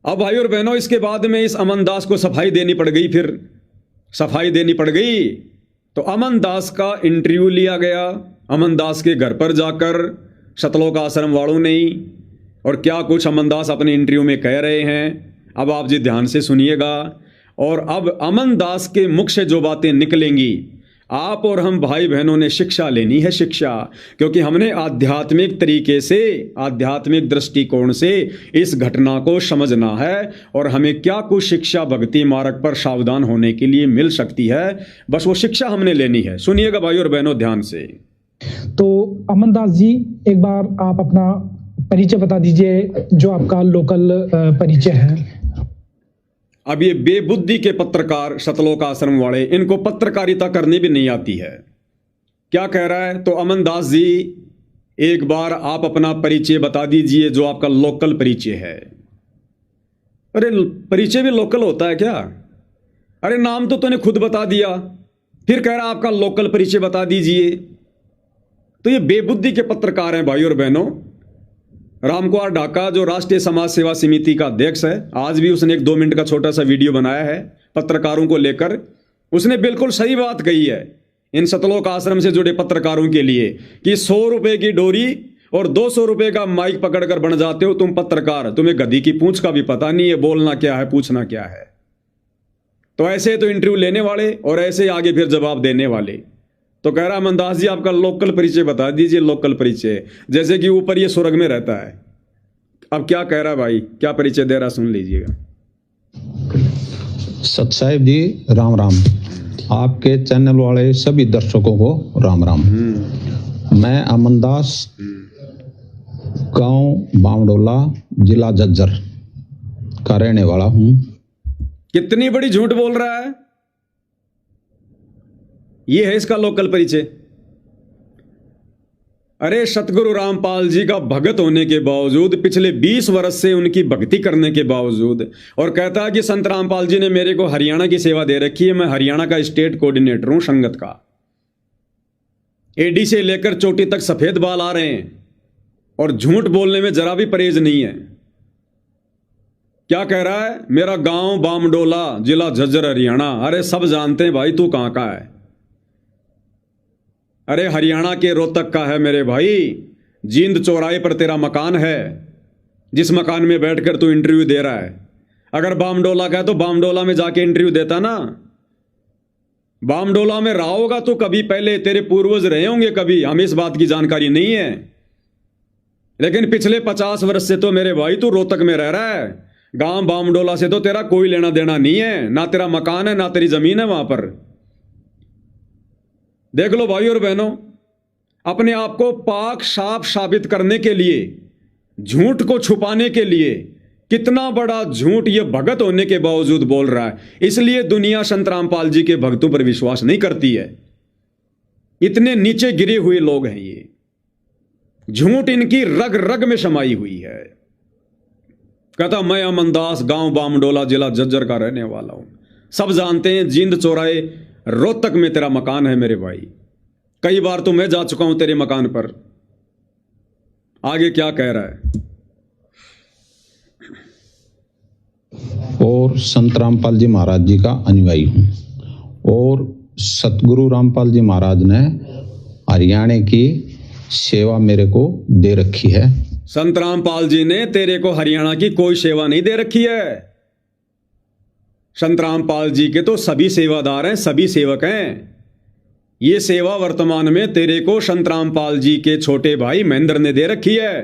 अब भाई और बहनों, इसके बाद में इस अमन दास को सफाई देनी पड़ गई। फिर सफाई देनी पड़ गई तो अमन दास का इंटरव्यू लिया गया, अमन दास के घर पर जाकर सतलोक आश्रम वालों ने। और क्या कुछ अमन दास अपने इंटरव्यू में कह रहे हैं, अब आप जी ध्यान से सुनिएगा। और अब अमन दास के मुख से जो बातें निकलेंगी, आप और हम भाई बहनों ने शिक्षा लेनी है, शिक्षा। क्योंकि हमने आध्यात्मिक तरीके से, आध्यात्मिक दृष्टिकोण से इस घटना को समझना है और हमें क्या कुछ शिक्षा भक्ति मार्ग पर सावधान होने के लिए मिल सकती है, बस वो शिक्षा हमने लेनी है। सुनिएगा भाई और बहनों ध्यान से। तो अमन दास जी, एक बार आप अपना परिचय बता दीजिए, जो आपका लोकल परिचय है। अब ये बेबुद्धि के पत्रकार सतलोक आश्रम वाले, इनको पत्रकारिता करनी भी नहीं आती है। क्या कह रहा है? तो अमन दास जी, एक बार आप अपना परिचय बता दीजिए, जो आपका लोकल परिचय है। अरे परिचय भी लोकल होता है क्या? अरे नाम तो तूने खुद बता दिया, फिर कह रहा आपका लोकल परिचय बता दीजिए। तो ये बेबुद्धि के पत्रकार हैं भाई और बहनों। रामकुमार ढाका जो राष्ट्रीय समाज सेवा समिति का अध्यक्ष है, आज भी उसने एक 2 मिनट का छोटा सा वीडियो बनाया है पत्रकारों को लेकर। उसने बिल्कुल सही बात कही है इन सतलोक आश्रम से जुड़े पत्रकारों के लिए कि 100 रुपए की डोरी और 200 रुपए का माइक पकड़कर बन जाते हो तुम पत्रकार, तुम्हें गधी की पूंछ का भी पता नहीं है, बोलना क्या है, पूछना क्या है। तो ऐसे तो इंटरव्यू लेने वाले और ऐसे आगे फिर जवाब देने वाले। तो कह रहा अमन दास जी, आपका लोकल परिचय बता दीजिए, लोकल परिचय, जैसे कि ऊपर ये स्वर्ग में रहता है। अब क्या कह रहा भाई, क्या परिचय दे रहा, सुन लीजिएगा। सत साहिब जी, राम राम। आपके चैनल वाले सभी दर्शकों को राम राम। मैं अमन दास, गांव बामडोला, जिला झज्जर का रहने वाला हूं। कितनी बड़ी झूठ बोल रहा है। ये है इसका लोकल परिचय। अरे सतगुरु रामपाल जी का भगत होने के बावजूद, पिछले 20 वर्ष से उनकी भक्ति करने के बावजूद, और कहता है कि संत रामपाल जी ने मेरे को हरियाणा की सेवा दे रखी है, मैं हरियाणा का स्टेट कोऑर्डिनेटर हूं संगत का। एडी से लेकर चोटी तक सफेद बाल आ रहे हैं और झूठ बोलने में जरा भी परहेज नहीं है। क्या कह रहा है? मेरा गांव बामडोला, जिला झज्जर, हरियाणा। अरे सब जानते हैं भाई तू कहां का है। अरे हरियाणा के रोहतक का है मेरे भाई। जींद चौराहे पर तेरा मकान है, जिस मकान में बैठकर तू इंटरव्यू दे रहा है। अगर बामडोला का है तो बामडोला में जाके इंटरव्यू देता ना। बामडोला में रहा होगा तो कभी, पहले तेरे पूर्वज रहे होंगे कभी, हमें इस बात की जानकारी नहीं है। लेकिन पिछले 50 वर्ष से तो मेरे भाई तू रोहतक में रह रहा है। गांव बामडोला से तो तेरा कोई लेना देना नहीं है, ना तेरा मकान है ना तेरी जमीन है वहां पर। देख लो भाई और बहनों, अपने आप को पाक साफ साबित करने के लिए, झूठ को छुपाने के लिए, कितना बड़ा झूठ ये भगत होने के बावजूद बोल रहा है। इसलिए दुनिया संत रामपाल जी के भक्तों पर विश्वास नहीं करती है। इतने नीचे गिरे हुए लोग हैं ये, झूठ इनकी रग रग में समाई हुई है। कहता मैं अमन दास, गांव बामडोला, जिला झज्जर का रहने वाला हूं। सब जानते हैं जींद चौराहे रोहतक में तेरा मकान है मेरे भाई। कई बार तो मैं जा चुका हूं तेरे मकान पर। आगे क्या कह रहा है? और संत रामपाल जी महाराज जी का अनुयायी हूं और सतगुरु रामपाल जी महाराज ने हरियाणा की सेवा मेरे को दे रखी है। संत रामपाल जी ने तेरे को हरियाणा की कोई सेवा नहीं दे रखी है। संत रामपाल जी के तो सभी सेवादार हैं, सभी सेवक हैं। ये सेवा वर्तमान में तेरे को संत रामपाल जी के छोटे भाई महेंद्र ने दे रखी है,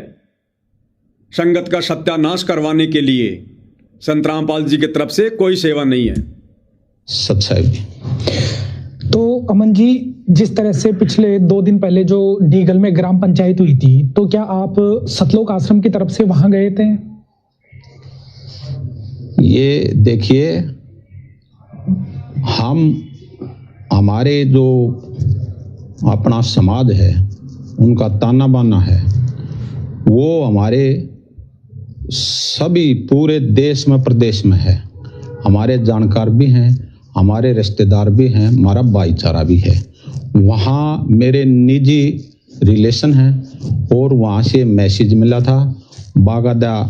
संगत का सत्यानाश करवाने के लिए। संत रामपाल जी की तरफ से कोई सेवा नहीं है। सत साहिब जी। तो अमन जी, जिस तरह से पिछले 2 दिन पहले जो डीगल में ग्राम पंचायत हुई थी, तो क्या आप सतलोक आश्रम की तरफ से वहां गए थे? ये देखिए, हमारे जो अपना समाज है, उनका ताना बाना है, वो हमारे सभी पूरे देश में, प्रदेश में है। हमारे जानकार भी हैं, हमारे रिश्तेदार भी हैं, हमारा भाईचारा भी है। वहाँ मेरे निजी रिलेशन हैं और वहाँ से मैसेज मिला था। बाकायदा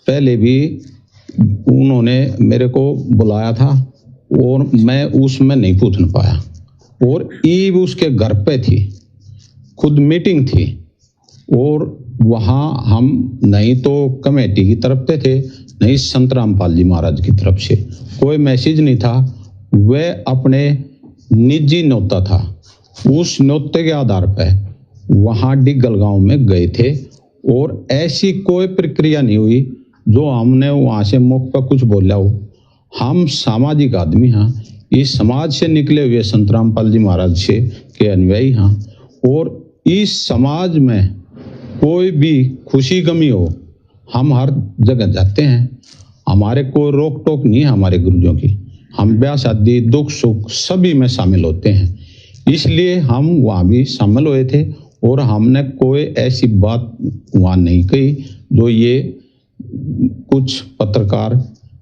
पहले भी उन्होंने मेरे को बुलाया था और मैं उसमें नहीं पूछ न पाया, और ईव उसके घर पे थी, खुद मीटिंग थी, और वहाँ हम नहीं तो कमेटी की तरफ से थे, नहीं संत रामपाल जी महाराज की तरफ से कोई मैसेज नहीं था। वे अपने निजी न्योता था, उस न्योते के आधार पर वहाँ डिग्गल गांव में गए थे, और ऐसी कोई प्रक्रिया नहीं हुई जो हमने वहाँ से मुख पर कुछ बोला हो। हम सामाजिक आदमी हैं, इस समाज से निकले हुए संत रामपाल जी महाराज से के अनुयायी हैं, और इस समाज में कोई भी खुशी गमी हो हम हर जगह जाते हैं, हमारे कोई रोक टोक नहीं है हमारे गुरुजों की। हम ब्याह शादी दुख सुख सभी में शामिल होते हैं, इसलिए हम वहाँ भी शामिल हुए थे, और हमने कोई ऐसी बात वहाँ नहीं कही जो ये कुछ पत्रकार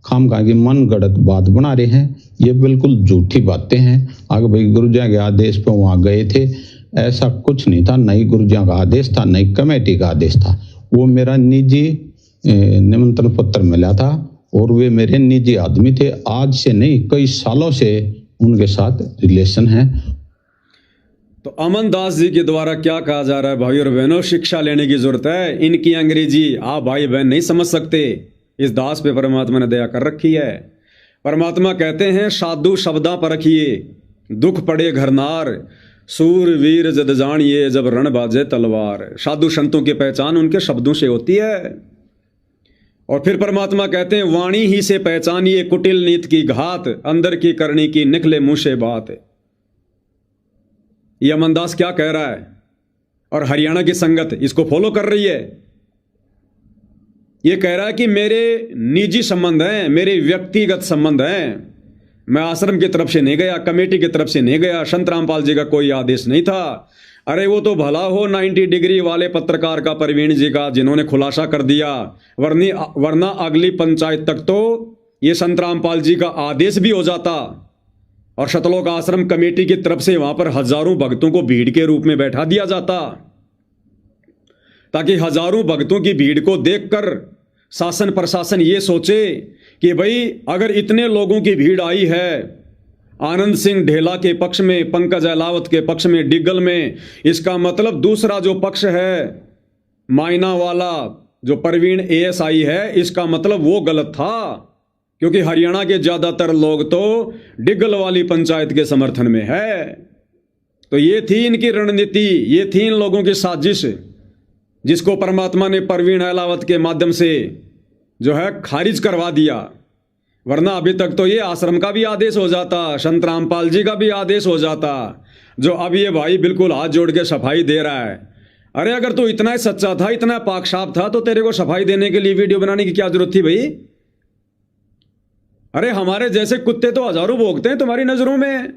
खामखा की मन गढ़ंत बात बना रहे हैं। ये बिल्कुल झूठी बातें हैं। आगे भाई गुरुजों के आदेश पर वहाँ गए थे, ऐसा कुछ नहीं था, नहीं गुरुजों का आदेश था, नहीं कमेटी का आदेश था। वो मेरा निजी निमंत्रण पत्र मिला था, और वे मेरे निजी आदमी थे। आज से नहीं, कई सालों से उनके साथ रिलेशन है। तो अमन दास जी के द्वारा क्या कहा जा रहा है, भाई और बहनों, शिक्षा लेने की जरूरत है। इनकी अंग्रेजी आप भाई बहन नहीं समझ सकते। इस दास पे परमात्मा ने दया कर रखी है। परमात्मा कहते हैं, साधु शब्दा परखिए, दुख पड़े घरनार, सूर वीर जद जानिए, जब रण बाजे तलवार। साधु संतों की पहचान उनके शब्दों से होती है। और फिर परमात्मा कहते हैं, वाणी ही से पहचानिए कुटिल नीत की घात, अंदर की करनी की निकले मुंह से बात। ये अमन दास क्या कह रहा है, और हरियाणा की संगत इसको फॉलो कर रही है। ये कह रहा है कि मेरे निजी संबंध हैं, मेरे व्यक्तिगत संबंध हैं, मैं आश्रम की तरफ से नहीं गया, कमेटी की तरफ से नहीं गया, संत रामपाल जी का कोई आदेश नहीं था। अरे वो तो भला हो 90 डिग्री वाले पत्रकार का, प्रवीण जी का, जिन्होंने खुलासा कर दिया, वरना अगली पंचायत तक तो ये संत रामपाल जी का आदेश भी हो जाता, और सतलोक आश्रम कमेटी की तरफ से वहां पर हजारों भक्तों को भीड़ के रूप में बैठा दिया जाता, ताकि हजारों भक्तों की भीड़ को देखकर शासन प्रशासन ये सोचे कि भाई अगर इतने लोगों की भीड़ आई है, आनंद सिंह ढेला के पक्ष में, पंकज अहलावत के पक्ष में, डिग्गल में, इसका मतलब दूसरा जो पक्ष है मायना वाला जो प्रवीण एएसआई है, इसका मतलब वो गलत था, क्योंकि हरियाणा के ज्यादातर लोग तो डिग्गल वाली पंचायत के समर्थन में है। तो ये थी इनकी रणनीति, ये थी इन लोगों की साजिश, जिसको परमात्मा ने प्रवीण अहलावत के माध्यम से जो है खारिज करवा दिया। वरना अभी तक तो ये आश्रम का भी आदेश हो जाता, संत रामपाल जी का भी आदेश हो जाता, जो अब ये भाई बिल्कुल हाथ जोड़ के सफाई दे रहा है। अरे अगर तू इतना ही सच्चा था, इतना पाक साफ था, तो तेरे को सफाई देने के लिए वीडियो बनाने की क्या जरूरत थी भाई? अरे हमारे जैसे कुत्ते तो हजारों भोगते हैं तुम्हारी नजरों में,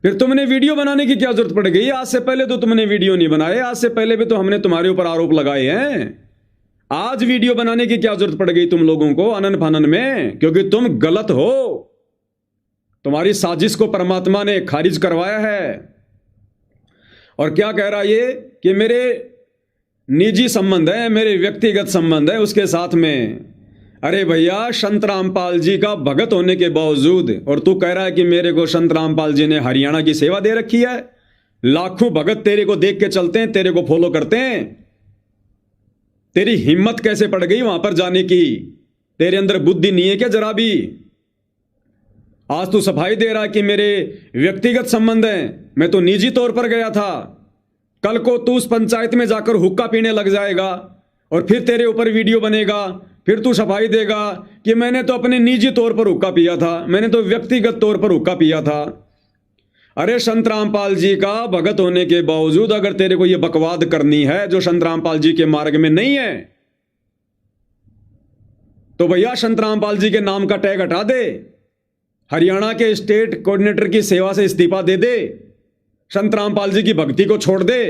फिर तुमने वीडियो बनाने की क्या जरूरत पड़ गई? आज से पहले तो तुमने वीडियो नहीं बनाए, आज से पहले भी तो हमने तुम्हारे ऊपर आरोप लगाए हैं। आज वीडियो बनाने की क्या जरूरत पड़ गई तुम लोगों को अनन फानन में? क्योंकि तुम गलत हो, तुम्हारी साजिश को परमात्मा ने खारिज करवाया है। और क्या कह रहा है ये कि मेरे निजी संबंध है, मेरे व्यक्तिगत संबंध है उसके साथ में। अरे भैया, संत रामपाल जी का भगत होने के बावजूद, और तू कह रहा है कि मेरे को संत रामपाल जी ने हरियाणा की सेवा दे रखी है, लाखों भगत तेरे को देख के चलते हैं, तेरे को फॉलो करते हैं। तेरी हिम्मत कैसे पड़ गई वहां पर जाने की? तेरे अंदर बुद्धि नहीं है क्या जरा भी? आज तू सफाई दे रहा है कि मेरे व्यक्तिगत संबंध हैं, मैं तो निजी तौर पर गया था। कल को तू उस पंचायत में जाकर हुक्का पीने लग जाएगा और फिर तेरे ऊपर वीडियो बनेगा, फिर तू सफाई देगा कि मैंने तो अपने निजी तौर पर हुक्का पिया था, मैंने तो व्यक्तिगत तौर पर हुक्का पिया था। अरे संत रामपाल जी का भगत होने के बावजूद अगर तेरे को यह बकवाद करनी है जो संत रामपाल जी के मार्ग में नहीं है, तो भैया संत रामपाल जी के नाम का टैग हटा दे, हरियाणा के स्टेट कोऑर्डिनेटर की सेवा से इस्तीफा दे दे, संत रामपाल जी की भक्ति को छोड़ दे।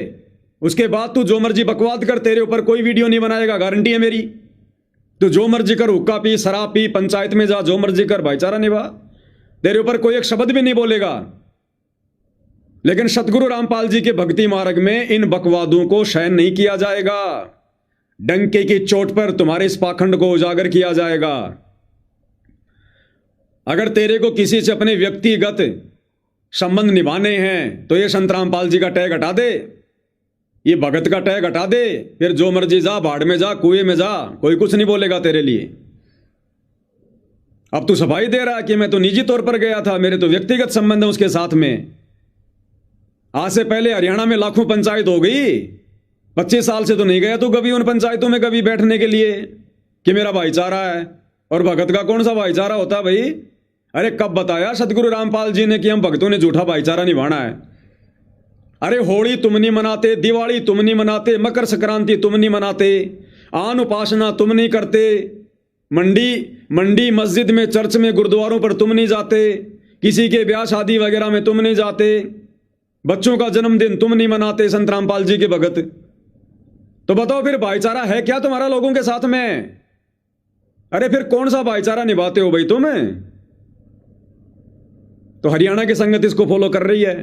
उसके बाद तू जो मर्जी बकवाद कर, तेरे ऊपर कोई वीडियो नहीं बनाएगा, गारंटी है मेरी। तू जो मर्जी कर, हुक्का पी, शराब पी, पंचायत में जा, जो मर्जी कर, भाईचारा निभा, तेरे ऊपर कोई एक शब्द भी नहीं बोलेगा। लेकिन सतगुरु रामपाल जी के भक्ति मार्ग में इन बकवादों को सहन नहीं किया जाएगा। डंके की चोट पर तुम्हारे इस पाखंड को उजागर किया जाएगा। अगर तेरे को किसी से अपने व्यक्तिगत संबंध निभाने हैं तो ये संत रामपाल जी का टैग हटा दे, ये भगत का टैग हटा दे, फिर जो मर्जी जा, भाड़ में जा, कुएं में जा, कोई कुछ नहीं बोलेगा तेरे लिए। अब तू सफाई दे रहा है कि मैं तो निजी तौर पर गया था, मेरे तो व्यक्तिगत संबंध है उसके साथ में। आज से पहले हरियाणा में लाखों पंचायत हो गई, 25 साल से तो नहीं गया तू कभी उन पंचायतों में कभी बैठने के लिए कि मेरा भाईचारा है। और भगत का कौन सा भाईचारा होता भाई? अरे कब बताया सतगुरु रामपाल जी ने कि हम भक्तों ने झूठा भाईचारा निभाना है? अरे होली तुम नहीं मनाते, दिवाली तुम नहीं मनाते, मकर संक्रांति तुम नहीं मनाते, आन उपासना तुम नहीं करते, मंडी मस्जिद में, चर्च में, गुरुद्वारों पर तुम नहीं जाते, किसी के ब्याह शादी वगैरह में तुम नहीं जाते, बच्चों का जन्मदिन तुम नहीं मनाते, संत रामपाल जी के भगत। तो बताओ फिर भाईचारा है क्या तुम्हारा लोगों के साथ में? अरे फिर कौन सा भाईचारा निभाते हो भाई तुम? तो हरियाणा की संगत इसको फॉलो कर रही है।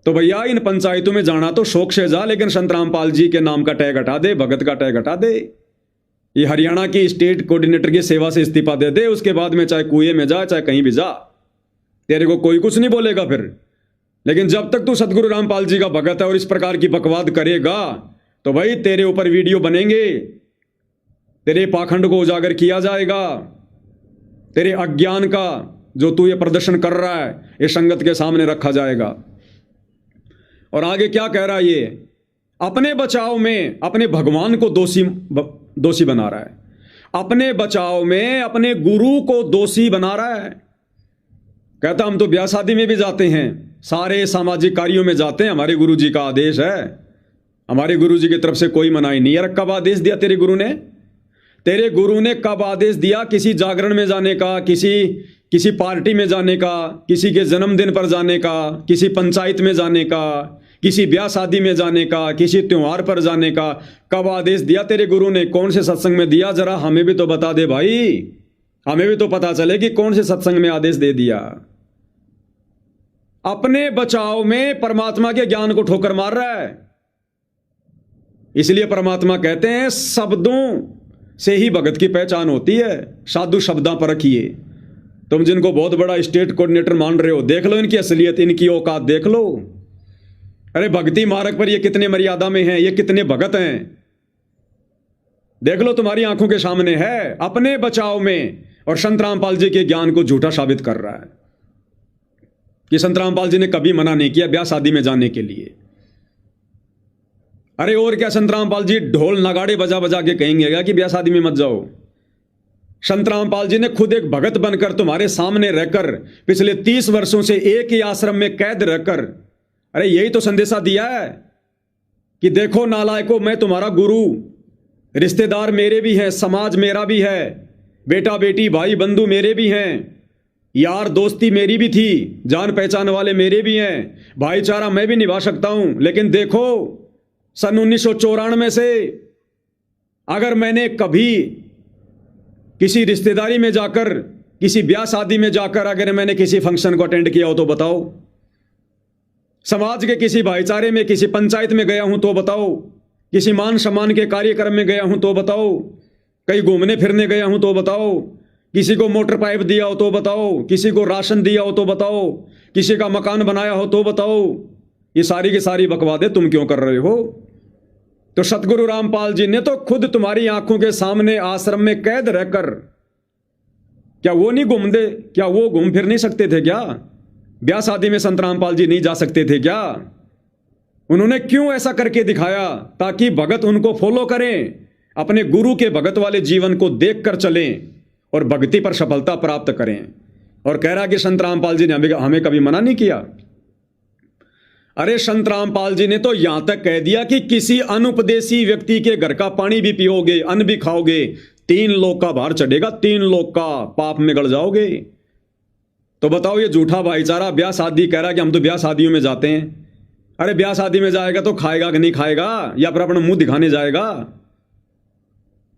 तो भैया इन पंचायतों में जाना तो शौक से जा, लेकिन संत रामपाल जी के नाम का टैग हटा दे, भगत का टैग हटा दे। ये हरियाणा की स्टेट कोऑर्डिनेटर की सेवा से इस्तीफा दे दे, उसके बाद में चाहे कुएं में जा, चाहे कहीं भी जा, तेरे को कोई कुछ नहीं बोलेगा फिर। लेकिन जब तक तू सतगुरु रामपाल जी का भगत है और इस प्रकार की बकवाद करेगा तो भाई तेरे ऊपर वीडियो बनेंगे, तेरे पाखंड को उजागर किया जाएगा, तेरे अज्ञान का जो तू ये प्रदर्शन कर रहा है ये संगत के सामने रखा जाएगा। और आगे क्या कह रहा है ये? अपने बचाव में अपने भगवान को दोषी बना रहा है, अपने बचाव में अपने गुरु को दोषी बना रहा है। कहता हम तो ब्याह शादी में भी जाते हैं, सारे सामाजिक कार्यों में जाते हैं, हमारे गुरु जी का आदेश है, हमारे गुरु जी की तरफ से कोई मनाही नहीं है। कब आदेश दिया तेरे गुरु ने? तेरे गुरु ने कब आदेश दिया किसी जागरण में जाने का, किसी पार्टी में जाने का, किसी के जन्मदिन पर जाने का, किसी पंचायत में जाने का, किसी ब्याह शादी में जाने का, किसी त्योहार पर जाने का? कब आदेश दिया तेरे गुरु ने? कौन से सत्संग में दिया? जरा हमें भी तो बता दे भाई, हमें भी तो पता चले कि कौन से सत्संग में आदेश दे दिया। अपने बचाव में परमात्मा के ज्ञान को ठोकर मार रहा है। इसलिए परमात्मा कहते हैं शब्दों से ही भगत की पहचान होती है, साधु शब्दां पर रखिए। तुम जिनको बहुत बड़ा स्टेट कोऑर्डिनेटर मान रहे हो, देख लो इनकी असलियत, इनकी औकात देख लो। अरे भक्ति मार्ग पर ये कितने मर्यादा में हैं, ये कितने भगत हैं, देख लो, तुम्हारी आंखों के सामने है। अपने बचाव में और संत रामपाल जी के ज्ञान को झूठा साबित कर रहा है कि संत रामपाल जी ने कभी मना नहीं किया ब्याह शादी में जाने के लिए। अरे और क्या, संत रामपाल जी ढोल नगाड़े बजा बजा के कहेंगे कि ब्याह शादी में मत जाओ? संत रामपाल जी ने खुद एक भगत बनकर तुम्हारे सामने रहकर पिछले 30 वर्षों से एक ही आश्रम में कैद रहकर अरे यही तो संदेशा दिया है कि देखो नालायकों, मैं तुम्हारा गुरु, रिश्तेदार मेरे भी हैं, समाज मेरा भी है, बेटा बेटी भाई बंधु मेरे भी हैं, यार दोस्ती मेरी भी थी, जान पहचान वाले मेरे भी हैं, भाईचारा मैं भी निभा सकता हूं। लेकिन देखो सन 1994 से अगर मैंने कभी किसी रिश्तेदारी में जाकर, किसी ब्याह शादी में जाकर अगर मैंने किसी फंक्शन को अटेंड किया हो तो बताओ, समाज के किसी भाईचारे में, किसी पंचायत में गया हूं तो बताओ, किसी मान सम्मान के कार्यक्रम में गया हूं तो बताओ, कहीं घूमने फिरने गया हूं तो बताओ, किसी को मोटर पाइप दिया हो तो बताओ, किसी को राशन दिया हो तो बताओ, किसी का मकान बनाया हो तो बताओ। ये सारी की सारी बकवादें तुम क्यों कर रहे हो? तो सतगुरु रामपाल जी ने तो खुद तुम्हारी आंखों के सामने आश्रम में कैद रहकर, क्या वो नहीं घूमते? क्या वो घूम फिर नहीं सकते थे? क्या ब्याह शादी में संत रामपाल जी नहीं जा सकते थे क्या? उन्होंने क्यों ऐसा करके दिखाया? ताकि भगत उनको फॉलो करें, अपने गुरु के भगत वाले जीवन को देखकर चलें और भक्ति पर सफलता प्राप्त करें। और कह रहा कि संत रामपाल जी ने हमें कभी मना नहीं किया। अरे संत रामपाल जी ने तो यहां तक कह दिया कि किसी अनुपदेशी व्यक्ति के घर का पानी भी पियोगे, अन्न भी खाओगे, 3 लोक का भार चढ़ेगा, 3 लोक का पाप में गड़ जाओगे। तो बताओ ये झूठा भाईचारा, ब्याह शादी कह रहा है कि हम तो ब्याह शादियों में जाते हैं। अरे ब्याह शादी में जाएगा तो खाएगा कि नहीं खाएगा, या फिर अपना मुंह दिखाने जाएगा?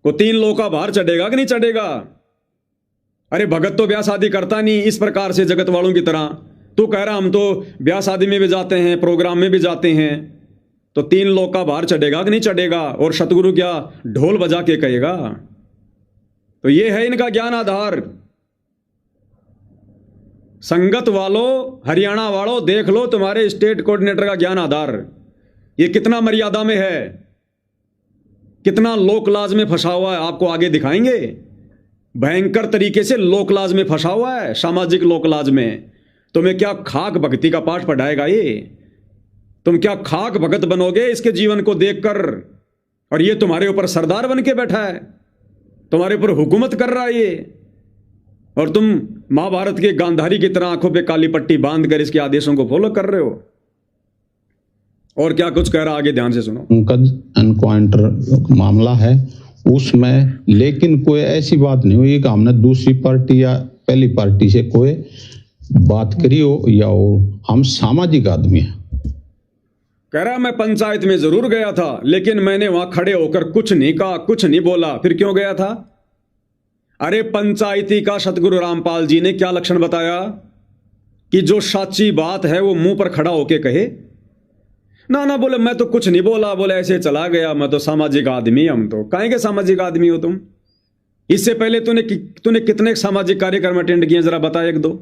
को 3 लोक का भार चढ़ेगा कि नहीं चढ़ेगा? अरे भगत तो ब्याह शादी करता नहीं इस प्रकार से जगत वालों की तरह। तू कह रहा हम तो ब्याह शादी में भी जाते हैं, प्रोग्राम में भी जाते हैं, तो 3 लोग का भार चढ़ेगा कि नहीं चढ़ेगा? और सतगुरु क्या ढोल बजा के कहेगा? तो ये है इनका ज्ञान आधार। संगत वालों, हरियाणा वालों, देख लो तुम्हारे स्टेट कोऑर्डिनेटर का ज्ञान आधार ये कितना मर्यादा में है, कितना लोकलाज में फंसा हुआ है, आपको आगे दिखाएंगे। भयंकर तरीके से लोकलाज में फंसा हुआ है, सामाजिक लोकलाज में। तुम्हें क्या खाक भक्ति का पाठ पढ़ाएगा ये? तुम क्या खाक भगत बनोगे इसके जीवन को देखकर? और ये तुम्हारे ऊपर सरदार बन के बैठा है, तुम्हारे ऊपर हुकूमत कर रहा है ये, और तुम महाभारत के गांधारी की तरह आंखों पे काली पट्टी बांध कर इसके आदेशों को फॉलो कर रहे हो। और क्या कुछ कह रहा, आगे ध्यान से सुनो। एनकाउंटर मामला है उसमें, लेकिन कोई ऐसी बात नहीं हुई कि हमने दूसरी पार्टी या पहली पार्टी से कोई बात करी हो या हो। हम सामाजिक आदमी हैं। कह रहा मैं पंचायत में जरूर गया था, लेकिन मैंने वहां खड़े होकर कुछ नहीं कहा, कुछ नहीं बोला। फिर क्यों गया था? अरे पंचायती का सतगुरु रामपाल जी ने क्या लक्षण बताया कि जो सच्ची बात है वो मुंह पर खड़ा होके कहे ना बोले मैं तो कुछ नहीं बोला, बोले ऐसे चला गया, मैं तो सामाजिक आदमी। हम तो काहे के सामाजिक आदमी हो तुम? इससे पहले तूने कितने सामाजिक कार्यक्रम अटेंड किए, जरा बता एक दो।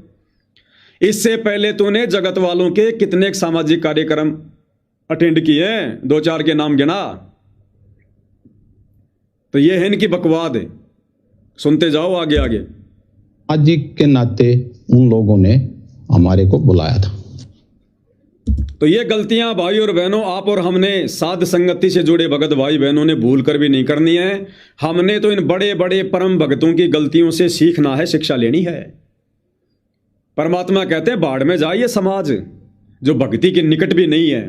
इससे पहले तूने जगत वालों के कितने सामाजिक कार्यक्रम अटेंड किए? 2-4 के नाम गिना। तो ये है इनकी बकवाद है, सुनते जाओ आगे आगे। सामाजिक के नाते उन लोगों ने हमारे को बुलाया था। तो ये गलतियां भाई और बहनों, आप और हमने साध संगति से जुड़े भगत भाई बहनों ने भूल कर भी नहीं करनी है। हमने तो इन बड़े बड़े परम भगतों की गलतियों से सीखना है, शिक्षा लेनी है। परमात्मा कहते हैं बाढ़ में जाए ये समाज जो भक्ति के निकट भी नहीं है।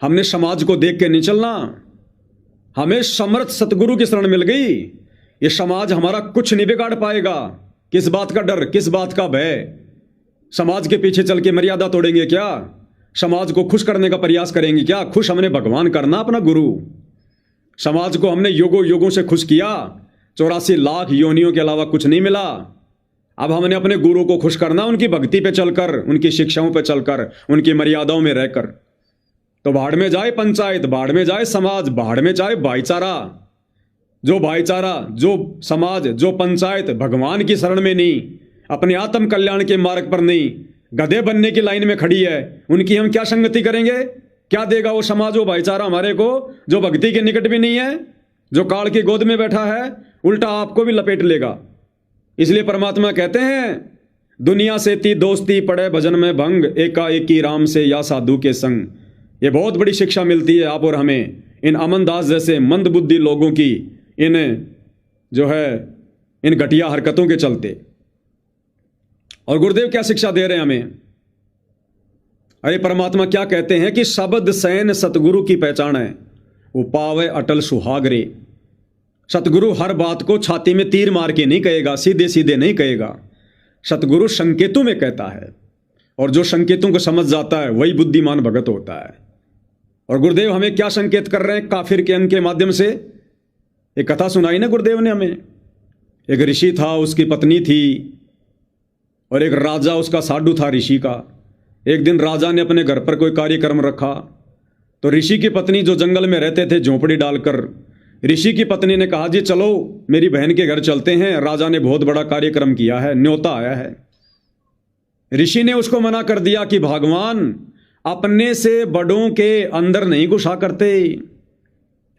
हमने समाज को देख के नहीं चलना, हमें समर्थ सतगुरु की शरण मिल गई। ये समाज हमारा कुछ नहीं बिगाड़ पाएगा। किस बात का डर, किस बात का भय? समाज के पीछे चल के मर्यादा तोड़ेंगे क्या? समाज को खुश करने का प्रयास करेंगे क्या? खुश हमने भगवान करना, अपना गुरु। समाज को हमने युगों युगों से खुश किया, 84 लाख योनियों के अलावा कुछ नहीं मिला। अब हमने अपने गुरु को खुश करना, उनकी भक्ति पे चलकर, उनकी शिक्षाओं पे चलकर, उनकी मर्यादाओं में रहकर। तो बाढ़ में जाए पंचायत, बाढ़ में जाए समाज, बाढ़ में जाए भाईचारा। जो भाईचारा, जो समाज, जो पंचायत भगवान की शरण में नहीं, अपने आत्म कल्याण के मार्ग पर नहीं, गधे बनने की लाइन में खड़ी है, उनकी हम क्या संगति करेंगे? क्या देगा वो समाज, वो भाईचारा हमारे को, जो भक्ति के निकट भी नहीं है, जो काल की गोद में बैठा है, उल्टा आपको भी लपेट लेगा। इसलिए परमात्मा कहते हैं दुनिया से ती दोस्ती पड़े भजन में भंग, एकाएकी राम से या साधु के संग। ये बहुत बड़ी शिक्षा मिलती है आप और हमें, इन अमनदास जैसे मंदबुद्धि लोगों की, इन जो है इन घटिया हरकतों के चलते। और गुरुदेव क्या शिक्षा दे रहे हैं हमें? अरे परमात्मा क्या कहते हैं कि शब्द सैन सतगुरु की पहचान है, वो पावे अटल सुहागरे। सतगुरु हर बात को छाती में तीर मार के नहीं कहेगा, सीधे सीधे नहीं कहेगा। सतगुरु संकेतों में कहता है, और जो संकेतों को समझ जाता है वही बुद्धिमान भगत होता है। और गुरुदेव हमें क्या संकेत कर रहे हैं काफिर के अंग के माध्यम से? एक कथा सुनाई ना गुरुदेव ने हमें। एक ऋषि था, उसकी पत्नी थी, और एक राजा उसका साधु था ऋषि का। एक दिन राजा ने अपने घर पर कोई कार्यक्रम रखा, तो ऋषि की पत्नी जो जंगल में रहते थे झोंपड़ी डालकर, ऋषि की पत्नी ने कहा जी चलो मेरी बहन के घर चलते हैं, राजा ने बहुत बड़ा कार्यक्रम किया है, न्योता आया है। ऋषि ने उसको मना कर दिया कि भगवान अपने से बड़ों के अंदर नहीं घुसा करते,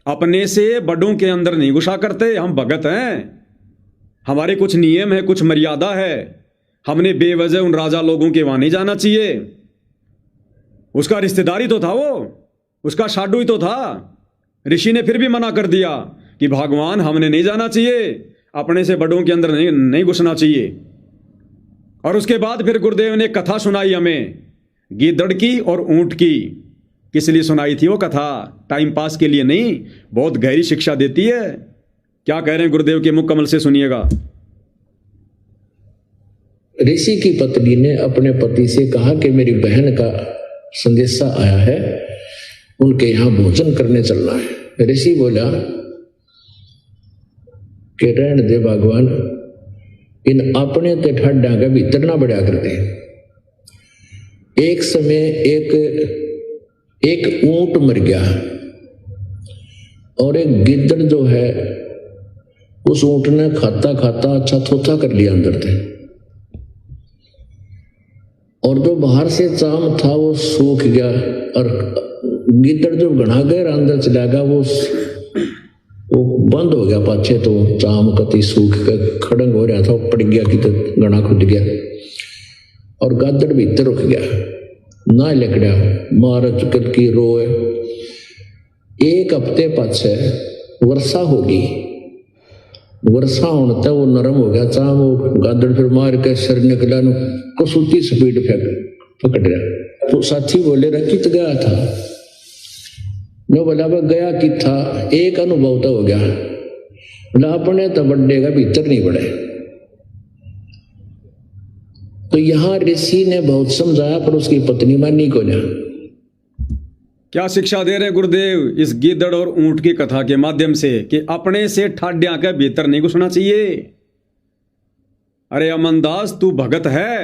अपने से बड़ों के अंदर नहीं घुसा करते। हम भगत हैं, हमारे कुछ नियम है, कुछ मर्यादा है, हमने बेवजह उन राजा लोगों के वहां नहीं जाना चाहिए। उसका रिश्तेदारी तो था, वो उसका साडू ही तो था। ऋषि ने फिर भी मना कर दिया कि भगवान हमने नहीं जाना चाहिए, अपने से बड़ों के अंदर नहीं घुसना चाहिए। और उसके बाद फिर गुरुदेव ने कथा सुनाई हमें, गीदड़ की और ऊंट की। किस लिए सुनाई थी वो कथा? टाइम पास के लिए नहीं, बहुत गहरी शिक्षा देती है। क्या कह रहे हैं गुरुदेव के मुख कमल से सुनिएगा। ऋषि की पत्नी ने अपने पति से कहा कि मेरी बहन का संदेशा आया है, उनके यहाँ भोजन करने चलना है। ऋषि बोला कि रहने दे भगवान, इन अपने ते ठाडा का भीतर ना बढ़ा कर दे। एक समय एक ऊंट मर गया और एक गिद्दड़ जो है उस ऊंट ने खाता खाता अच्छा थोथा कर लिया अंदर से, और जो बाहर से चाम था वो सूख गया, और गिद्दड़ जो घना गहरा अंदर चला गया वो बंद हो गया पाछे, तो चाम कति सूख के खड़ंग हो रहा था, वो पड़ गया कि तो घना खुद गया, और गादड़ भीतर रुक गया ना लकड़ा मार चुकल की रोए। एक हफ्ते पाछे वर्षा होगी, वर्षा होने तक वो नरम हो गया चाम, वो गादड़ फिर मार के सिर निकला कसूती स्पीड पकड़ गया। तो साथी बोले रखित गया था, मैं बोला गया कि था, एक अनुभव तो हो गया, बोला अपने तो बड्डे का भीतर नहीं बढ़े। तो यहां ऋषि ने बहुत समझाया पर उसकी पत्नी मानी को ना। क्या शिक्षा दे रहे गुरुदेव इस गिद्दड़ और ऊंट की कथा के माध्यम से कि अपने से ठाड्या के भीतर नहीं घुसना चाहिए। अरे अमनदास तू भगत है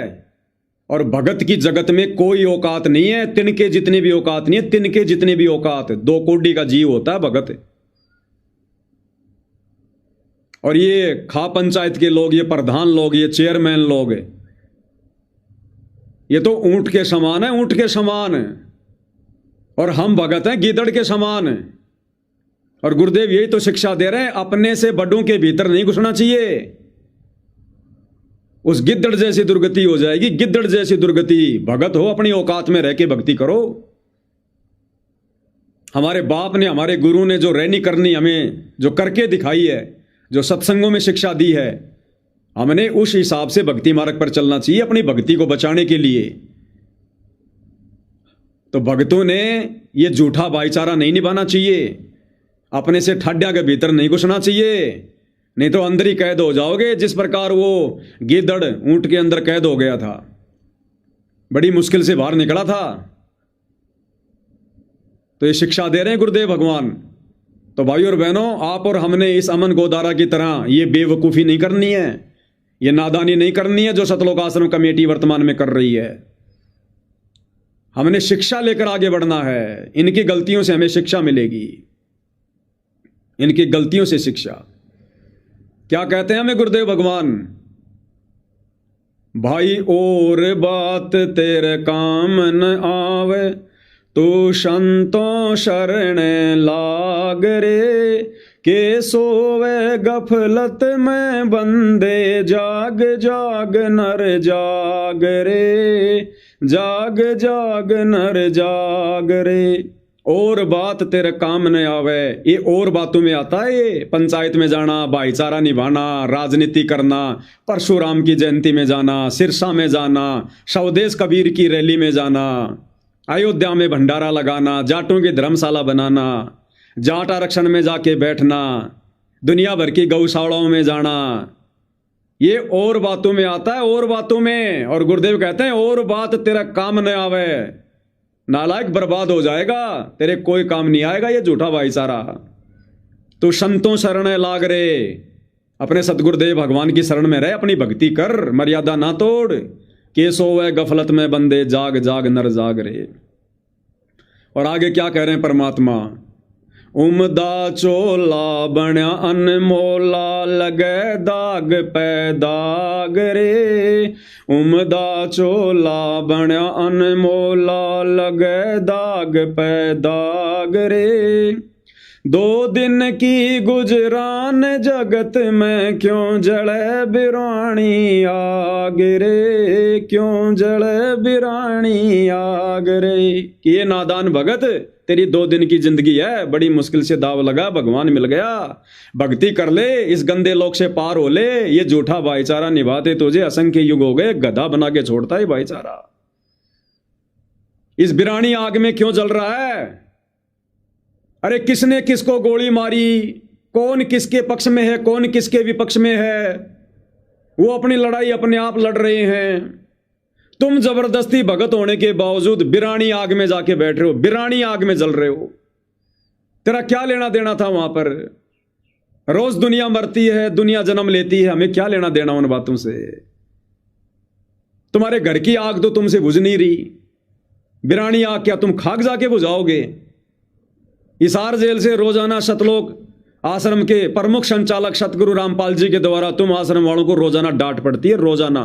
और भगत की जगत में कोई औकात नहीं है, तिनके जितने भी औकात नहीं है, तिनके जितने भी औकात, 2 कोड़ी का जीव होता है भगत। और ये खा पंचायत के लोग, ये प्रधान लोग, ये चेयरमैन लोग, ये तो ऊंट के समान है, ऊंट के समान है, और हम भगत हैं गिदड़ के समान। और गुरुदेव यही तो शिक्षा दे रहे हैं, अपने से बड़ों के भीतर नहीं घुसना चाहिए, उस गिद्दड़ जैसी दुर्गति हो जाएगी, गिद्दड़ जैसी दुर्गति। भगत हो अपनी औकात में रह के भक्ति करो। हमारे बाप ने, हमारे गुरु ने जो रहनी करनी हमें जो करके दिखाई है, जो सत्संगों में शिक्षा दी है, हमने उस हिसाब से भक्ति मार्ग पर चलना चाहिए अपनी भक्ति को बचाने के लिए। तो भक्तों ने ये झूठा भाईचारा नहीं निभाना चाहिए, अपने से ठाड्या के भीतर नहीं घुसना चाहिए, नहीं तो अंदर ही कैद हो जाओगे, जिस प्रकार वो गिद्दड़ ऊंट के अंदर कैद हो गया था, बड़ी मुश्किल से बाहर निकला था। तो ये शिक्षा दे रहे हैं गुरुदेव भगवान। तो भाई और बहनों, आप और हमने इस अमन गोदारा की तरह ये बेवकूफ़ी नहीं करनी है, ये नादानी नहीं करनी है जो सतलोक आश्रम कमेटी वर्तमान में कर रही है। हमने शिक्षा लेकर आगे बढ़ना है, इनकी गलतियों से हमें शिक्षा मिलेगी, इनकी गलतियों से शिक्षा। क्या कहते हैं हमें गुरुदेव भगवान? भाई और बात तेरे काम न आवे, तू संतों शरण लाग रे, के सोवे गफलत में बंदे, जाग जाग नर जाग रे, जाग जाग नर जाग रे। और बात तेरे काम न आवे, ये और बातों में आता है, ये पंचायत में जाना, भाईचारा निभाना, राजनीति करना, परशुराम की जयंती में जाना, सिरसा में जाना, स्वदेश कबीर की रैली में जाना, अयोध्या में भंडारा लगाना, जाटों की धर्मशाला बनाना, जाट आरक्षण में जाके बैठना, दुनिया भर की गौशालाओं में जाना, ये और बातों में आता है, और बातों में। और गुरुदेव कहते हैं और बात तेरा काम न आवे, नालायक बर्बाद हो जाएगा, तेरे कोई काम नहीं आएगा ये झूठा भाईचारा। तो संतों शरण लाग रे, अपने सतगुरुदेव भगवान की शरण में रहे, अपनी भक्ति कर, मर्यादा ना तोड़, के सोवे गफलत में बंदे, जाग जाग नर जाग रे। और आगे क्या कह रहे हैं परमात्मा? उमदा चोला बण्या अनमोला, लगे दाग पे दाग रे, उमदा चोला बण्या अनमोला, लगे दाग पे दाग रे। 2 दिन की गुजरान जगत में, क्यों जले बिरानी आग रे, क्यों जले बिरानी आग रे। ये नादान भगत, तेरी 2 दिन की जिंदगी है, बड़ी मुश्किल से दाव लगा, भगवान मिल गया, भक्ति कर ले, इस गंदे लोक से पार हो ले। ये झूठा भाईचारा निभाते तुझे असंख्य युग हो गए, गधा बना के छोड़ता है भाईचारा। इस बिरानी आग में क्यों जल रहा है? अरे किसने किसको गोली मारी, कौन किसके पक्ष में है, कौन किसके विपक्ष में है, वो अपनी लड़ाई अपने आप लड़ रहे हैं। तुम जबरदस्ती भगत होने के बावजूद बिरानी आग में जाके बैठ रहे हो, बिरानी आग में जल रहे हो। तेरा क्या लेना देना था वहां पर? रोज दुनिया मरती है, दुनिया जन्म लेती है, हमें क्या लेना देना उन बातों से? तुम्हारे घर की आग तो तुमसे बुझ नहीं रही, बिरानी आग क्या तुम खाक जाके बुझाओगे? हिसार जेल से रोजाना सतलोक आश्रम के प्रमुख संचालक सतगुरु रामपाल जी के द्वारा तुम आश्रम वालों को रोजाना डांट पड़ती है, रोजाना।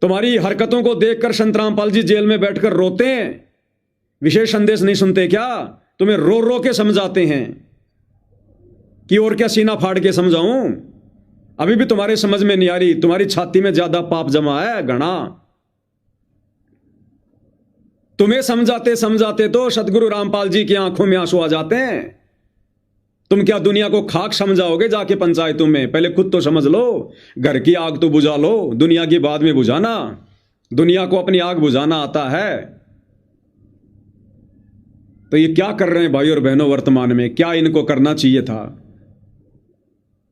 तुम्हारी हरकतों को देखकर संत रामपाल जी जेल में बैठकर रोते हैं। विशेष संदेश नहीं सुनते क्या? तुम्हें रो रो के समझाते हैं कि और क्या सीना फाड़ के समझाऊं? अभी भी तुम्हारे समझ में नहीं आ रही। तुम्हारी छाती में ज्यादा पाप जमा है, घना। तुम्हें समझाते समझाते तो सतगुरु रामपाल जी की आंखों में आंसू आ जाते हैं। तुम क्या दुनिया को खाक समझाओगे जाके पंचायतों में? पहले खुद तो समझ लो, घर की आग तो बुझा लो, दुनिया की बाद में बुझाना। दुनिया को अपनी आग बुझाना आता है। तो ये क्या कर रहे हैं भाई और बहनों वर्तमान में? क्या इनको करना चाहिए था?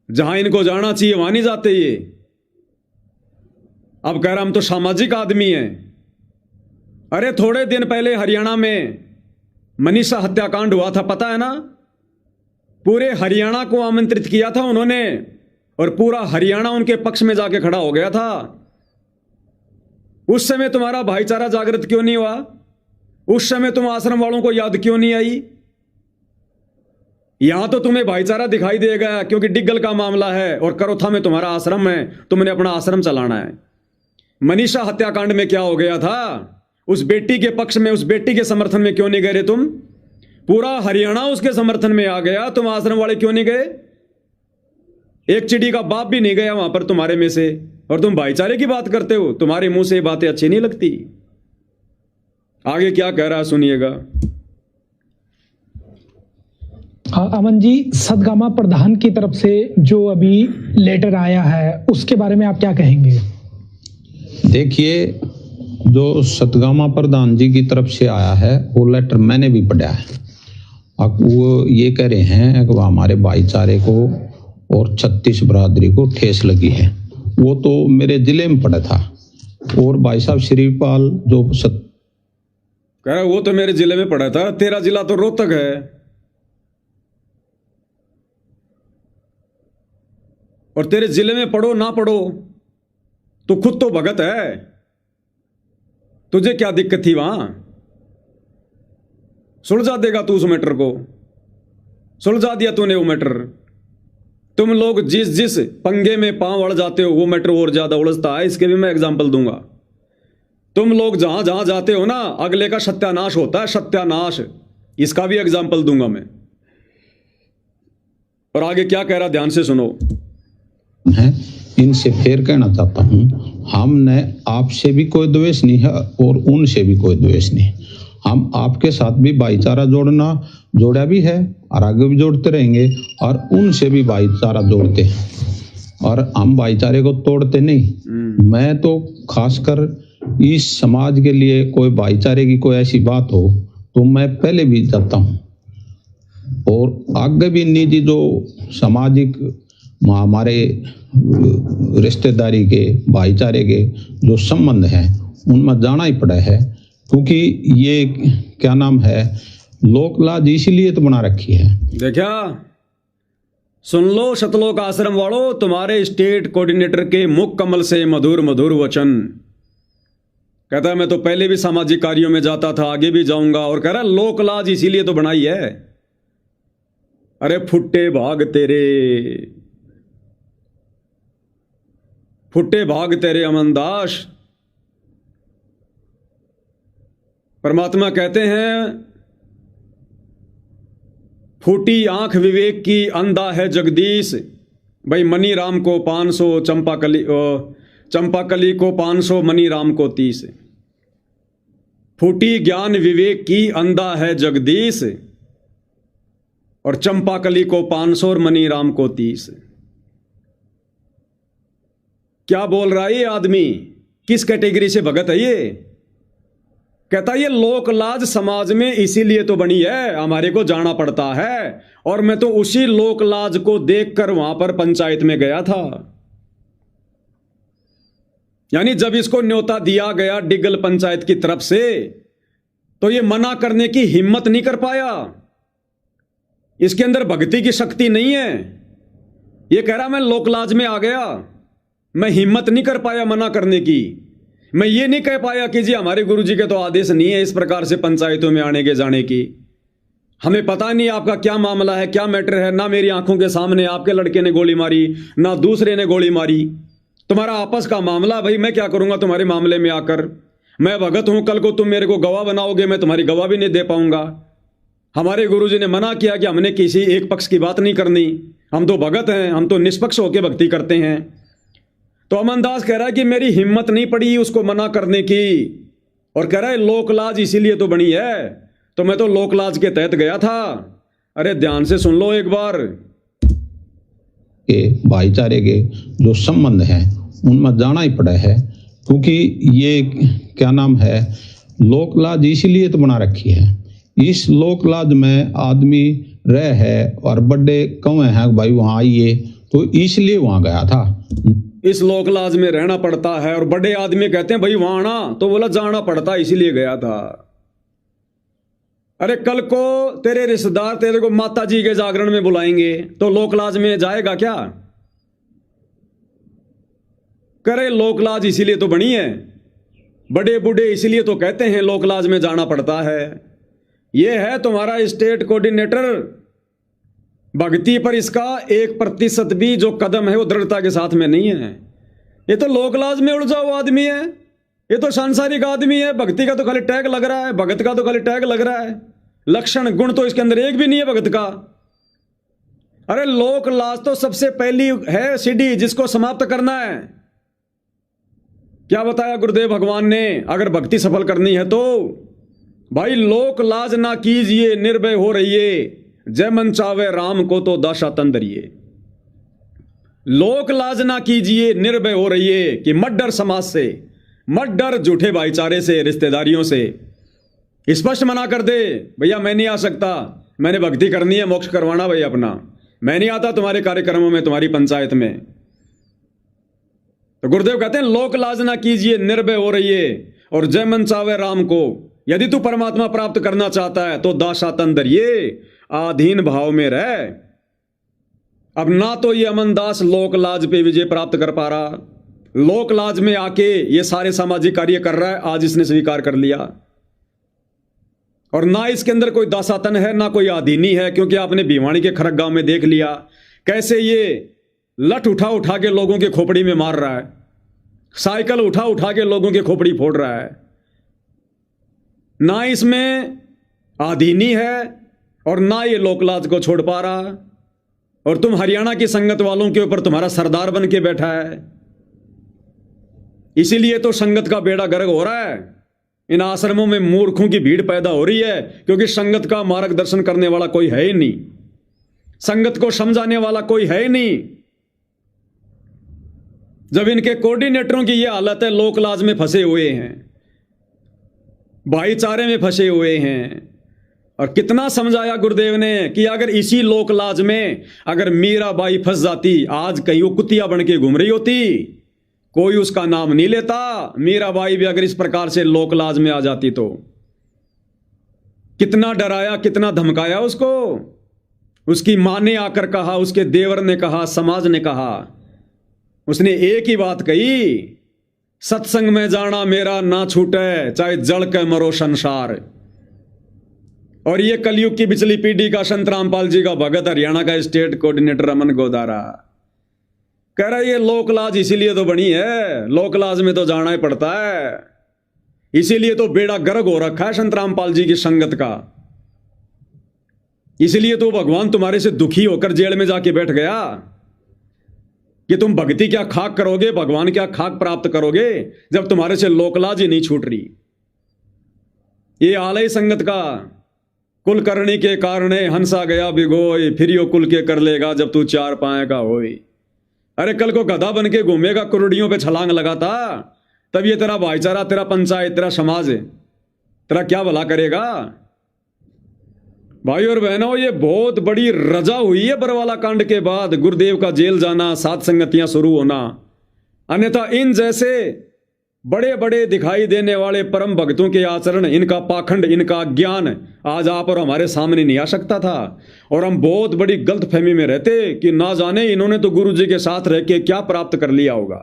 जहां इनको जाना चाहिए वहां नहीं जाते ये। अब कह रहा हम तो सामाजिक आदमी हैं। अरे थोड़े दिन पहले हरियाणा में मनीषा हत्याकांड हुआ था, पता है ना? पूरे हरियाणा को आमंत्रित किया था उन्होंने और पूरा हरियाणा उनके पक्ष में जाके खड़ा हो गया था। उस समय तुम्हारा भाईचारा जागृत क्यों नहीं हुआ? उस समय तुम आश्रम वालों को याद क्यों नहीं आई? यहां तो तुम्हें भाईचारा दिखाई देगा क्योंकि डिग्गल का मामला है और करोथा में तुम्हारा आश्रम है, तुमने अपना आश्रम चलाना है। मनीषा हत्याकांड में क्या हो गया था? उस बेटी के पक्ष में, उस बेटी के समर्थन में क्यों नहीं गए तुम? पूरा हरियाणा उसके समर्थन में आ गया, तुम आश्रम वाले क्यों नहीं गए? एक चिड़ी का बाप भी नहीं गया वहां पर तुम्हारे में से, और तुम भाईचारे की बात करते हो। तुम्हारे मुंह से बातें अच्छी नहीं लगती। आगे क्या कह रहा है सुनिएगा। अमन जी, सतगामा प्रधान की तरफ से जो अभी लेटर आया है उसके बारे में आप क्या कहेंगे? देखिए, जो सतगामा प्रधान जी की तरफ से आया है वो लेटर मैंने भी पढ़ा है। अब वो ये कह रहे हैं कि हमारे भाईचारे को और 36 बरादरी को ठेस लगी है। वो तो मेरे जिले में पड़ा था। और भाई साहब श्रीपाल जो कह रहा वो तो मेरे जिले में पड़ा था। तेरा जिला तो रोहतक है और तेरे जिले में पढ़ो ना पढ़ो तो खुद तो भगत है। तुझे क्या दिक्कत थी वहां? सुलझा देगा तू उस मैटर को। सुलझा दिया तूने वो मैटर। तुम लोग जिस जिस पंगे में पांव अड़ जाते हो वो मैटर और ज्यादा उलझता है। इसके भी मैं एग्जांपल दूंगा। तुम लोग जहां जहां जाते हो ना, अगले का सत्यानाश होता है, सत्यानाश। इसका भी एग्जांपल दूंगा मैं। और आगे क्या कह रहा, ध्यान से सुनो। है, इनसे फिर कहना चाहता हूँ, हमने आपसे भी कोई द्वेष नहीं है और उनसे भी कोई द्वेष नहीं। हम आपके साथ भी भाईचारा जोड़ा भी है और आगे भी जोड़ते रहेंगे और उनसे भी भाईचारा जोड़ते हैं और हम भाईचारे को तोड़ते नहीं। मैं तो खासकर इस समाज के लिए कोई भाईचारे की कोई ऐसी बात हो तो मैं पहले भी जाता हूँ और आगे भी निजी जो सामाजिक हमारे रिश्तेदारी के भाईचारे के जो संबंध हैं उनमें जाना ही पड़ा है। क्योंकि ये क्या नाम है, लोक लाज इसीलिए तो बना रखी है। देखा, सुन लो सतलोक आश्रम वालों, तुम्हारे स्टेट कोऑर्डिनेटर के मुख कमल से मधुर मधुर वचन। कहता है मैं तो पहले भी सामाजिक कार्यों में जाता था, आगे भी जाऊंगा। और कह रहा लोक लाज इसीलिए तो बनाई है। अरे फुट्टे भाग तेरे, फुट्टे भाग तेरे अमनदास। परमात्मा कहते हैं फूटी आंख विवेक की अंधा है जगदीश। भाई मनी राम को 500, चंपाकली को 500, मनी राम को 30। फूटी ज्ञान विवेक की अंधा है जगदीश और चंपाकली को 500 और मनी राम को 30। क्या बोल रहा है ये आदमी? किस कैटेगरी से भगत है ये? कहता ये लोक लाज समाज में इसीलिए तो बनी है, हमारे को जाना पड़ता है। और मैं तो उसी लोक लाज को देखकर वहां पर पंचायत में गया था। यानी जब इसको न्योता दिया गया डिग्गल पंचायत की तरफ से तो ये मना करने की हिम्मत नहीं कर पाया। इसके अंदर भक्ति की शक्ति नहीं है। ये कह रहा मैं लोकलाज में आ गया, मैं हिम्मत नहीं कर पाया मना करने की। मैं ये नहीं कह पाया कि जी हमारे गुरुजी के तो आदेश नहीं है इस प्रकार से पंचायतों में आने के जाने की। हमें पता नहीं आपका क्या मामला है, क्या मैटर है। ना मेरी आंखों के सामने आपके लड़के ने गोली मारी, ना दूसरे ने गोली मारी। तुम्हारा आपस का मामला, भाई मैं क्या करूंगा तुम्हारे मामले में आकर। मैं भगत हूं, कल को तुम मेरे को गवाह बनाओगे, मैं तुम्हारी गवाह भी नहीं दे पाऊंगा। हमारे गुरुजी ने मना किया कि हमने किसी एक पक्ष की बात नहीं करनी, हम तो भगत हैं, हम तो निष्पक्ष होकर भक्ति करते हैं। तो अमनदास कह रहा है कि मेरी हिम्मत नहीं पड़ी उसको मना करने की, और कह रहा है लोकलाज इसीलिए तो बनी है, तो मैं तो लोकलाज के तहत गया था। अरे ध्यान से सुन लो एक बार। के भाईचारे के जो संबंध हैं उनमें जाना ही पड़ा है, क्योंकि ये क्या नाम है, लोकलाज इसीलिए तो बना रखी है। इस लोकलाज में आदमी रह है और बड़े कौए हैं भाई वहां आइए, तो इसलिए वहां गया था। इस लोकलाज में रहना पड़ता है और बड़े आदमी कहते हैं भाई वहां आना, तो बोला जाना पड़ता इसीलिए गया था। अरे कल को तेरे रिश्तेदार तेरे को माता जी के जागरण में बुलाएंगे तो लोकलाज में जाएगा क्या? करे लोकलाज इसीलिए तो बनी है, बड़े बूढ़े इसीलिए तो कहते हैं लोकलाज में जाना पड़ता है। यह है तुम्हारा स्टेट कोऑर्डिनेटर। भक्ति पर इसका 1% भी जो कदम है वो दृढ़ता के साथ में नहीं है। ये तो लोकलाज में उलझा हुआ आदमी है, ये तो सांसारिक आदमी है। भक्ति का तो खाली टैग लग रहा है, भगत का तो खाली टैग लग रहा है, लक्षण गुण तो इसके अंदर एक भी नहीं है भगत का। अरे लोकलाज तो सबसे पहली है सीढ़ी जिसको समाप्त करना है। क्या बताया गुरुदेव भगवान ने? अगर भक्ति सफल करनी है तो भाई लोकलाज ना कीजिए, निर्भय हो रहिए, जय मन चावे राम को तो दासा तंदरिए। लोकलाज ना कीजिए, निर्भय हो रहिए कि मत डर समाज से, मत डर झूठे भाईचारे से, रिश्तेदारियों से। स्पष्ट मना कर दे, भैया मैं नहीं आ सकता, मैंने भक्ति करनी है, मोक्ष करवाना भाई अपना, मैं नहीं आता तुम्हारे कार्यक्रमों में, तुम्हारी पंचायत में। तो गुरुदेव कहते हैं लोकलाज ना कीजिए, निर्भय हो रहिए और जय मन चावे राम को। यदि तू परमात्मा प्राप्त करना चाहता है तो दासा तंदरिए, आधीन भाव में रह। अब ना तो ये अमनदास लोकलाज पे विजय प्राप्त कर पा रहा, लोकलाज में आके ये सारे सामाजिक कार्य कर रहा है, आज इसने स्वीकार कर लिया। और ना इसके अंदर कोई दासातन है, ना कोई आधीनी है, क्योंकि आपने भिवानी के खरक गांव में देख लिया कैसे ये लठ उठा उठा के लोगों के खोपड़ी में मार रहा है, साइकिल उठा उठा के लोगों के खोपड़ी फोड़ रहा है। ना इसमें आधीनी है और ना ये लोकलाज को छोड़ पा रहा, और तुम हरियाणा की संगत वालों के ऊपर तुम्हारा सरदार बन के बैठा है। इसीलिए तो संगत का बेड़ा गर्क हो रहा है। इन आश्रमों में मूर्खों की भीड़ पैदा हो रही है, क्योंकि संगत का मार्गदर्शन करने वाला कोई है ही नहीं, संगत को समझाने वाला कोई है ही नहीं। जब इनके कोऑर्डिनेटरों की यह हालत है, लोकलाज में फंसे हुए हैं, भाईचारे में फंसे हुए हैं। और कितना समझाया गुरुदेव ने कि अगर इसी लोकलाज में अगर मीराबाई फंस जाती, आज कहीं वो कुतिया बन के घूम रही होती, कोई उसका नाम नहीं लेता। मीराबाई भी अगर इस प्रकार से लोकलाज में आ जाती तो कितना डराया, कितना धमकाया उसको। उसकी मां ने आकर कहा, उसके देवर ने कहा, समाज ने कहा, उसने एक ही बात कही, सत्संग में जाना मेरा ना छूटे, चाहे जल के मरो संसार। और ये कलयुग की पिछली पीढ़ी का संत रामपाल जी का भगत, हरियाणा का स्टेट कोऑर्डिनेटर अमन गोदारा कह रहा है ये लोकलाज इसीलिए तो बनी है, लोकलाज में तो जाना ही पड़ता है। इसीलिए तो बेड़ा गर्क हो रखा है संत रामपाल जी की संगत का। इसलिए तो भगवान तुम्हारे से दुखी होकर जेल में जाके बैठ गया कि तुम भक्ति क्या खाक करोगे, भगवान क्या खाक प्राप्त करोगे, जब तुम्हारे से लोकलाज ही नहीं छूट रही। ये आलय संगत का। कुल करनी के कारणे हंसा गया भिगोय, फिर यो कुल के कर लेगा जब तू चार पाए का होई। अरे कल को गधा बन के घूमेगा, कुरुड़ियों पे छलांग लगाता, तब ये तेरा भाईचारा, तेरा पंचायत, तेरा समाज है, तेरा क्या भला करेगा? भाई और बहनों, ये बहुत बड़ी रजा हुई है बरवाला कांड के बाद, गुरुदेव का जेल जाना, सात संगतियां शुरू होना। अन्यथा इन जैसे बड़े बड़े दिखाई देने वाले परम भक्तों के आचरण, इनका पाखंड, इनका ज्ञान आज आप और हमारे सामने नहीं आ सकता था। और हम बहुत बड़ी गलतफहमी में रहते कि ना जाने इन्होंने तो गुरु जी के साथ रह के क्या प्राप्त कर लिया होगा।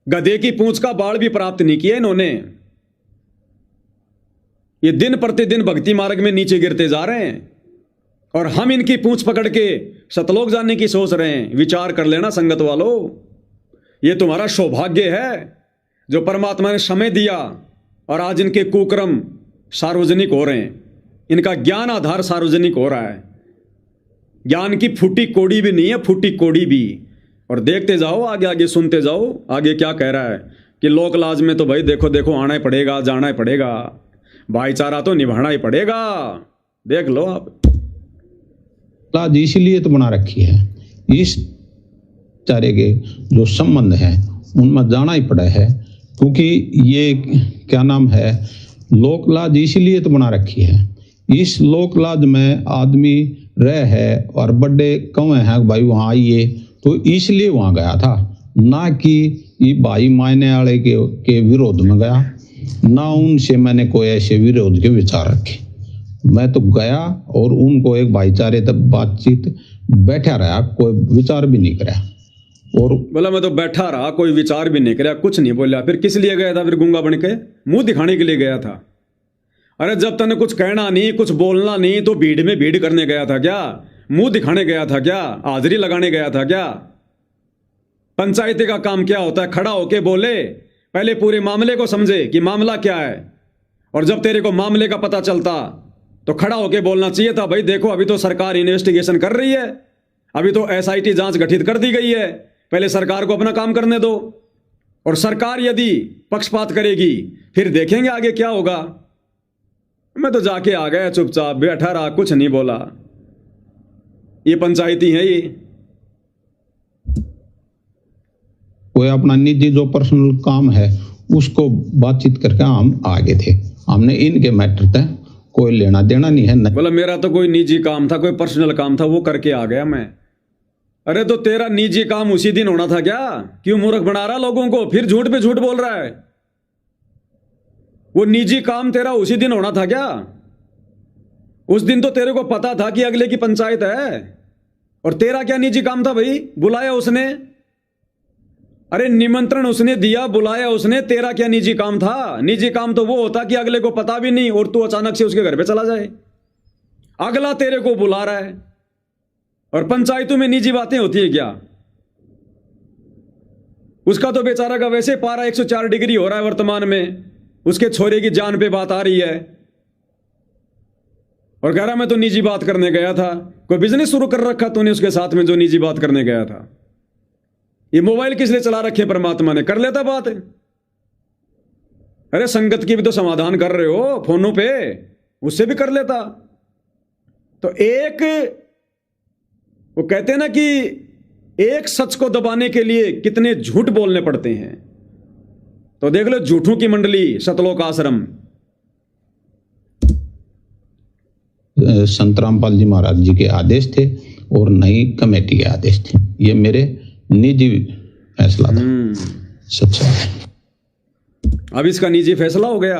गधे की पूंछ का बाल भी प्राप्त नहीं किया इन्होंने। ये दिन प्रतिदिन भक्ति मार्ग में नीचे गिरते जा रहे हैं और हम इनकी पूंछ पकड़ के सतलोक जाने की सोच रहे हैं। विचार कर लेना संगत वालों, ये तुम्हारा सौभाग्य है जो परमात्मा ने समय दिया और आज इनके कुकर्म सार्वजनिक हो रहे हैं, इनका ज्ञान आधार सार्वजनिक हो रहा है। ज्ञान की फूटी कोड़ी भी नहीं है, फूटी कोड़ी भी। और देखते जाओ आगे आगे, सुनते जाओ आगे क्या कह रहा है कि लोक लाज में तो भाई देखो देखो आना ही पड़ेगा, जाना ही पड़ेगा, भाईचारा तो निभाना ही पड़ेगा। देख लो आप, लाज इसलिए तो बना रखी है, इस चारे के जो संबंध है उनमें जाना ही पड़ा है, क्योंकि ये क्या नाम है, लोक लाज इसलिए तो बना रखी है। इस लोक लाज में आदमी रह है और बड़े कौए हैं भाई वहां आइए, तो इसलिए वहां गया था, ना कि ये भाई मायने वाले के विरोध में गया, ना उनसे मैंने कोई ऐसे विरोध के विचार रखे। मैं तो गया और उनको एक भाईचारे तक बातचीत बैठा रहा, कोई विचार भी नहीं करा। और बोला मैं तो बैठा रहा, कोई विचार भी नहीं करा, कुछ नहीं बोला। फिर किस लिए गया था? फिर गूंगा बन के मुंह दिखाने के लिए गया था। अरे जब तने कुछ कहना नहीं, कुछ बोलना नहीं, तो भीड़ में भीड़ करने गया था क्या? मुंह दिखाने गया था क्या? हाजिरी लगाने गया था क्या? पंचायती का काम क्या होता है? खड़ा होके बोले, पहले पूरे मामले को समझे कि मामला क्या है, और जब तेरे को मामले का पता चलता तो खड़ा होके बोलना चाहिए था, भाई देखो अभी तो सरकार इन्वेस्टिगेशन कर रही है, अभी तो एसआईटी जांच गठित कर दी गई है, पहले सरकार को अपना काम करने दो, और सरकार यदि पक्षपात करेगी फिर देखेंगे आगे क्या होगा। मैं तो जाके आ गया चुपचाप, बैठा रहा, कुछ नहीं बोला। ये पंचायती है ये। कोई अपना निजी जो पर्सनल काम है उसको बातचीत करके हम आगे थे, हमने इनके मैटर तक कोई लेना देना नहीं है। बोला मेरा तो कोई निजी काम था, कोई पर्सनल काम था, वो करके आ गया मैं। अरे तो तेरा निजी काम उसी दिन होना था क्या? क्यों मूर्ख बना रहा लोगों को? फिर झूठ पे झूठ बोल रहा है। वो निजी काम तेरा उसी दिन होना था क्या? उस दिन तो तेरे को पता था कि अगले की पंचायत है, और तेरा क्या निजी काम था भाई? बुलाया उसने, अरे निमंत्रण उसने दिया, बुलाया उसने, तेरा क्या निजी काम था? निजी काम तो वो होता कि अगले को पता भी नहीं और तू अचानक से उसके घर पे चला जाए। अगला तेरे को बुला रहा है, और पंचायतों में निजी बातें होती है क्या? उसका तो बेचारा का वैसे पारा 104 डिग्री हो रहा है वर्तमान में, उसके छोरे की जान पे बात आ रही है, और कह रहा मैं तो निजी बात करने गया था। कोई बिजनेस शुरू कर रखा तूने उसके साथ में जो निजी बात करने गया था? ये मोबाइल किस लिए चला रखे परमात्मा ने? कर लेता बात। अरे संगत की भी तो समाधान कर रहे हो फोनों पे, उससे भी कर लेता। तो एक वो कहते हैं ना कि एक सच को दबाने के लिए कितने झूठ बोलने पड़ते हैं। तो देख लो झूठों की मंडली सतलोक आश्रम। संत रामपाल जी महाराज जी के आदेश थे और नई कमेटी के आदेश थे, ये मेरे निजी फैसला था। सच्चा। अब इसका निजी फैसला हो गया।